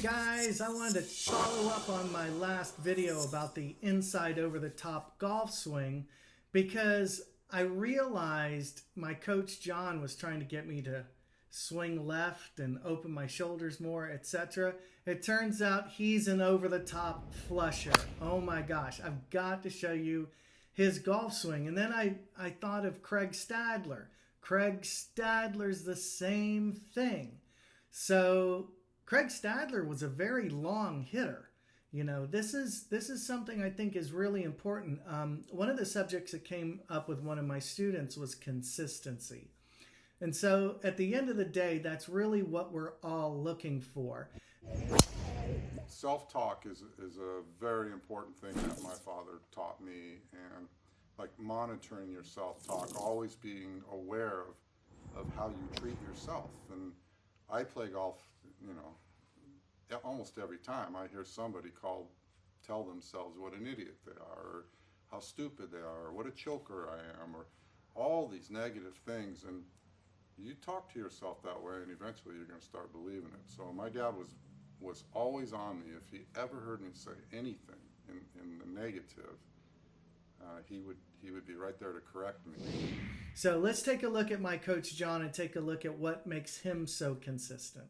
guys, I wanted to follow up on my last video about the inside over-the-top golf swing because I realized my coach Jon was trying to get me to swing left and open my shoulders more, etc. It turns out he's an over-the-top flusher. Oh my gosh, I've got to show you his golf swing. And then I thought of Craig Stadler. Craig Stadler's the same thing. So Craig Stadler was a very long hitter. You know, this is something I think is really important. One of the subjects that came up with one of my students was consistency. And so at the end of the day, that's really what we're all looking for. Self-talk is a very important thing that my father taught me, and like monitoring your self-talk, always being aware of how you treat yourself. And I play golf, you know, almost every time I hear somebody tell themselves what an idiot they are, or how stupid they are, or what a choker I am, or all these negative things. And you talk to yourself that way, and eventually you're going to start believing it. So my dad was always on me. If he ever heard me say anything in the negative, he would be right there to correct me. So let's take a look at my coach Jon and take a look at what makes him so consistent.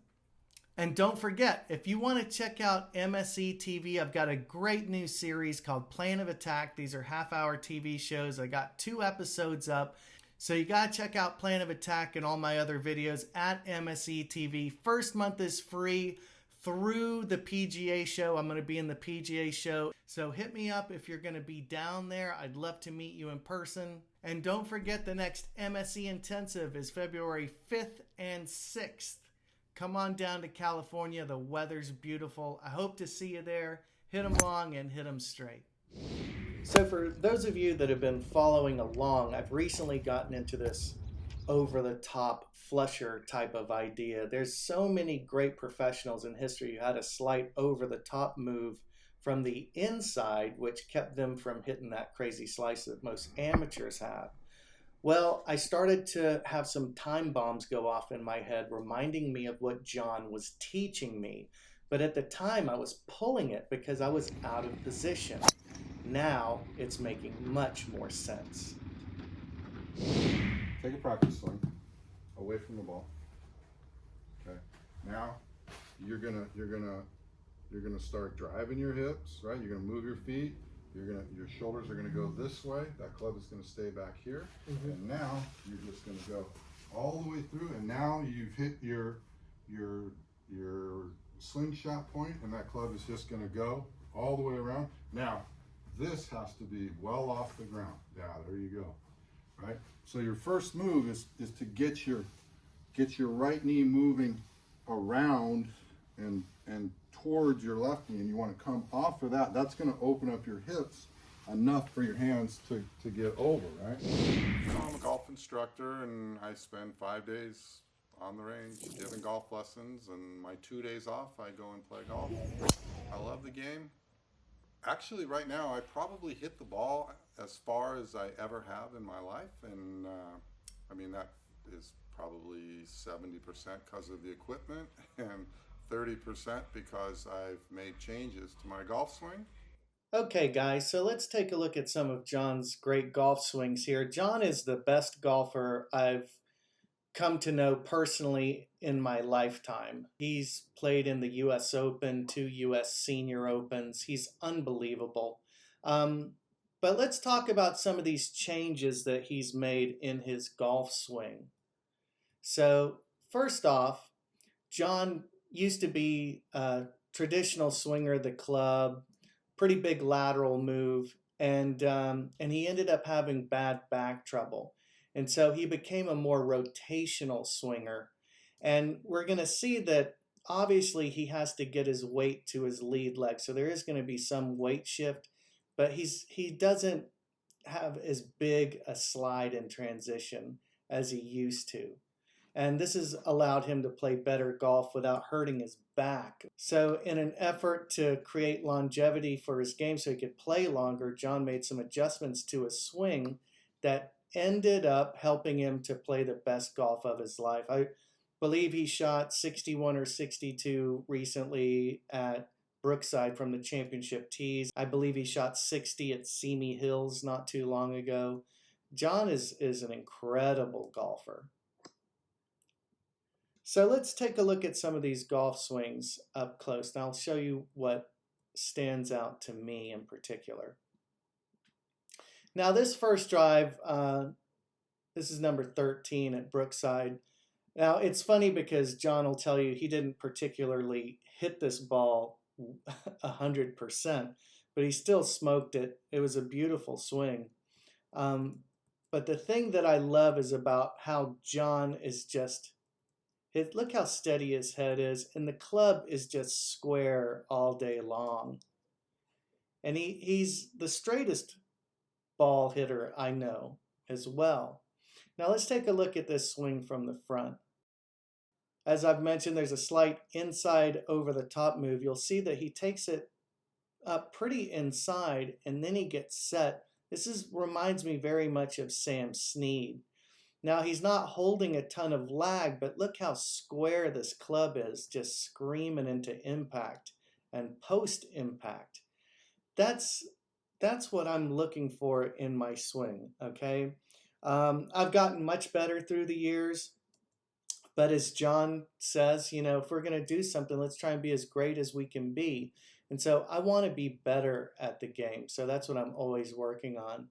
And don't forget, if you want to check out MSE TV, I've got a great new series called Plan of Attack. These are half-hour TV shows. I got 2 episodes up. So you got to check out Plan of Attack and all my other videos at MSE TV. First month is free through the PGA show. I'm going to be in the PGA show. So hit me up if you're going to be down there. I'd love to meet you in person. And don't forget, the next MSE Intensive is February 5th and 6th. Come on down to California. The weather's beautiful. I hope to see you there. Hit them long and hit them straight. So for those of you that have been following along, I've recently gotten into this over-the-top flusher type of idea. There's so many great professionals in history who had a slight over-the-top move from the inside, which kept them from hitting that crazy slice that most amateurs have. Well, I started to have some time bombs go off in my head, reminding me of what Jon was teaching me. But at the time, I was pulling it because I was out of position. Now, it's making much more sense. Take a practice swing away from the ball. Okay. Now, you're gonna start driving your hips, right? You're gonna move your feet. Your shoulders are gonna go this way. That club is gonna stay back here. Mm-hmm. And now you're just gonna go all the way through. And now you've hit your slingshot point, and that club is just gonna go all the way around. Now, this has to be well off the ground. Yeah, there you go. Right. So your first move is to get your right knee moving around and towards your left knee, and you want to come off of that. That's going to open up your hips enough for your hands to get over, right? I'm a golf instructor, and I spend 5 days on the range giving golf lessons, and my 2 days off I go and play golf. I love the game. Actually, right now, I probably hit the ball as far as I ever have in my life, and I mean, that is probably 70% because of the equipment and 30% because I've made changes to my golf swing. Okay, guys, so let's take a look at some of Jon's great golf swings here. Jon is the best golfer I've come to know personally in my lifetime. He's played in the US Open, 2 US Senior Opens. He's unbelievable. But let's talk about some of these changes that he's made in his golf swing. So first off, Jon used to be a traditional swinger of the club, pretty big lateral move, and he ended up having bad back trouble. And so he became a more rotational swinger. And we're going to see that obviously he has to get his weight to his lead leg. So there is going to be some weight shift, but he doesn't have as big a slide in transition as he used to. And this has allowed him to play better golf without hurting his back. So in an effort to create longevity for his game so he could play longer, Jon made some adjustments to his swing that ended up helping him to play the best golf of his life. believe he shot 61 or 62 recently at Brookside from the championship tees. I believe he shot 60 at Simi Hills not too long ago. Jon is an incredible golfer. So let's take a look at some of these golf swings up close. Now I'll show you what stands out to me in particular. Now this first drive, this is number 13 at Brookside. Now it's funny because Jon will tell you he didn't particularly hit this ball 100%, but he still smoked it. It was a beautiful swing. But the thing that I love is about how Jon is just, look how steady his head is, and the club is just square all day long. And he's the straightest ball hitter I know as well. Now let's take a look at this swing from the front. As I've mentioned, there's a slight inside over the top move. You'll see that he takes it up pretty inside and then he gets set. This reminds me very much of Sam Snead. Now he's not holding a ton of lag, but look how square this club is, just screaming into impact and post impact. That's what I'm looking for in my swing, okay? I've gotten much better through the years, but as Jon says, you know, if we're going to do something, let's try and be as great as we can be. And so I want to be better at the game. So that's what I'm always working on.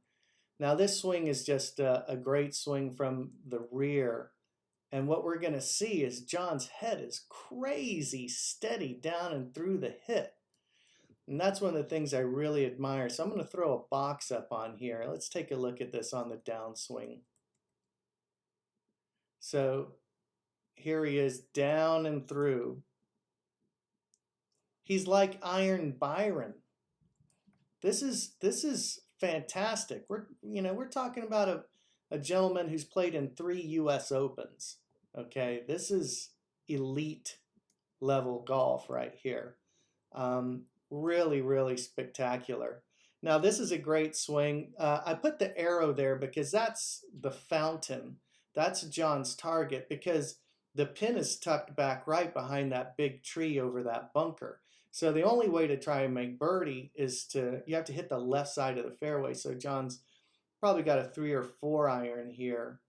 Now this swing is just a great swing from the rear. And what we're going to see is Jon's head is crazy steady down and through the hit. And that's one of the things I really admire. So I'm going to throw a box up on here. Let's take a look at this on the downswing. So here he is down and through. He's like Iron Byron. This is fantastic. We're talking about a gentleman who's played in 3 US Opens. Okay, this is elite level golf right here. Really, really spectacular. Now this is a great swing. I put the arrow there because that's the fountain. That's Jon's target because the pin is tucked back right behind that big tree over that bunker. So the only way to try and make birdie is you have to hit the left side of the fairway. So Jon's probably got a 3 or 4 iron here.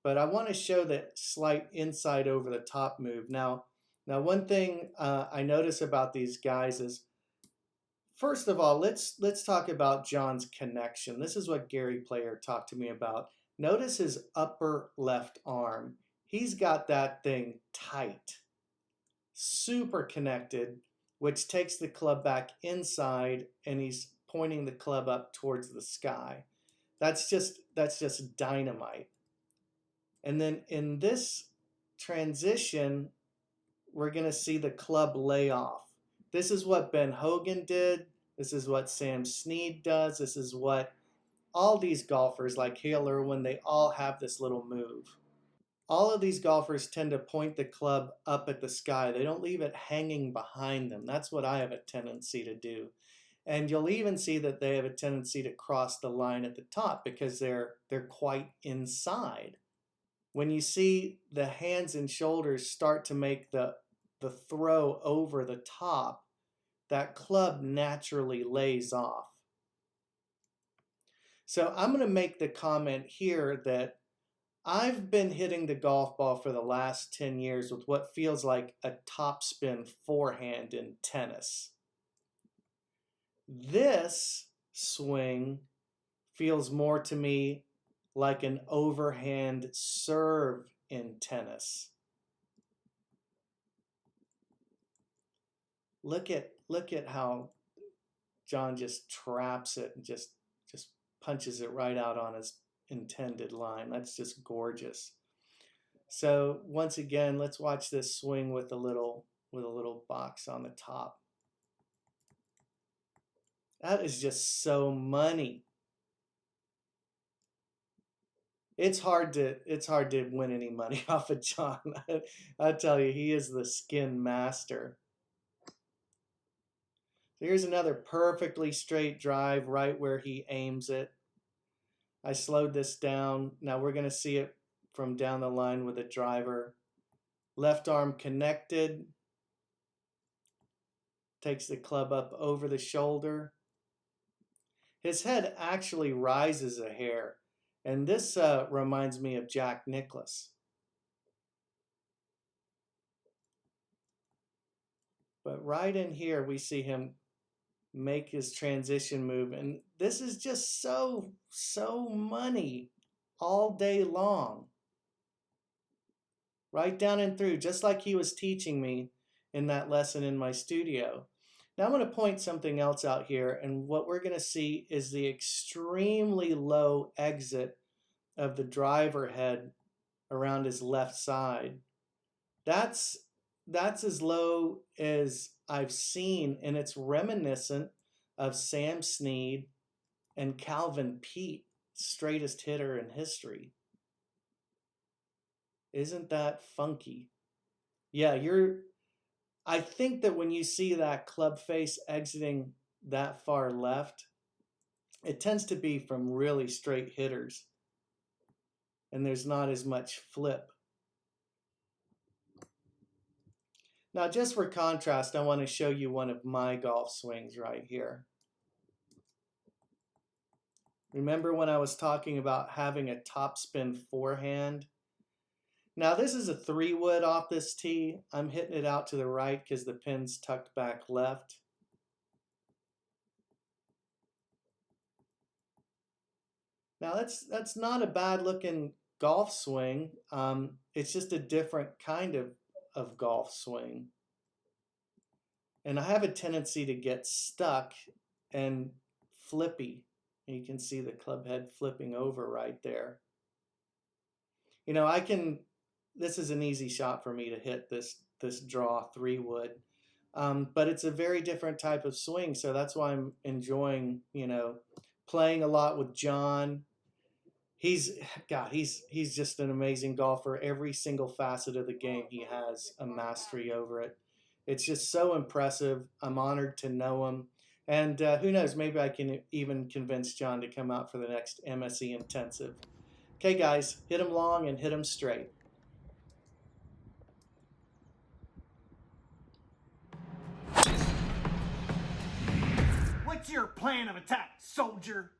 But I want to show that slight inside over the top move. Now one thing I notice about these guys is, first of all, let's talk about Jon's connection. This is what Gary Player talked to me about. Notice his upper left arm. He's got that thing tight, super connected, which takes the club back inside, and he's pointing the club up towards the sky. That's just dynamite. And then in this transition, we're going to see the club lay off. This is what Ben Hogan did. This is what Sam Snead does. This is what all these golfers like Hale Irwin, they all have this little move. All of these golfers tend to point the club up at the sky. They don't leave it hanging behind them. That's what I have a tendency to do. And you'll even see that they have a tendency to cross the line at the top because they're quite inside. When you see the hands and shoulders start to make the throw over the top, that club naturally lays off. So I'm going to make the comment here that I've been hitting the golf ball for the last 10 years with what feels like a topspin forehand in tennis. This swing feels more to me like an overhand serve in tennis. Look at how Jon just traps it and just punches it right out on his intended line. That's just gorgeous. So once again, let's watch this swing with a little box on the top. That is just so money. It's hard to win any money off of Jon. I tell you, he is the skin master. So here's another perfectly straight drive right where he aims it. I slowed this down. Now we're going to see it from down the line with a driver. Left arm connected. Takes the club up over the shoulder. His head actually rises a hair. And this reminds me of Jack Nicklaus. But right in here, we see him make his transition move. And this is just so money all day long. Right down and through, just like he was teaching me in that lesson in my studio. Now I'm going to point something else out here, and what we're going to see is the extremely low exit of the driver head around his left side. That's as low as I've seen, and it's reminiscent of Sam Snead and Calvin Peete, straightest hitter in history. Isn't that funky? Yeah, I think that when you see that club face exiting that far left, it tends to be from really straight hitters, and there's not as much flip. Now, just for contrast, I want to show you one of my golf swings right here. Remember when I was talking about having a topspin forehand? Now this is a 3-wood off this tee. I'm hitting it out to the right because the pin's tucked back left. Now that's not a bad looking golf swing. It's just a different kind of golf swing. And I have a tendency to get stuck and flippy. You can see the club head flipping over right there. You know, this is an easy shot for me to hit this draw 3-wood. But it's a very different type of swing, so that's why I'm enjoying, playing a lot with Jon. He's just an amazing golfer. Every single facet of the game, he has a mastery over it. It's just so impressive. I'm honored to know him. And who knows, maybe I can even convince Jon to come out for the next MSE Intensive. Okay, guys, hit him long and hit him straight. What's your plan of attack, soldier?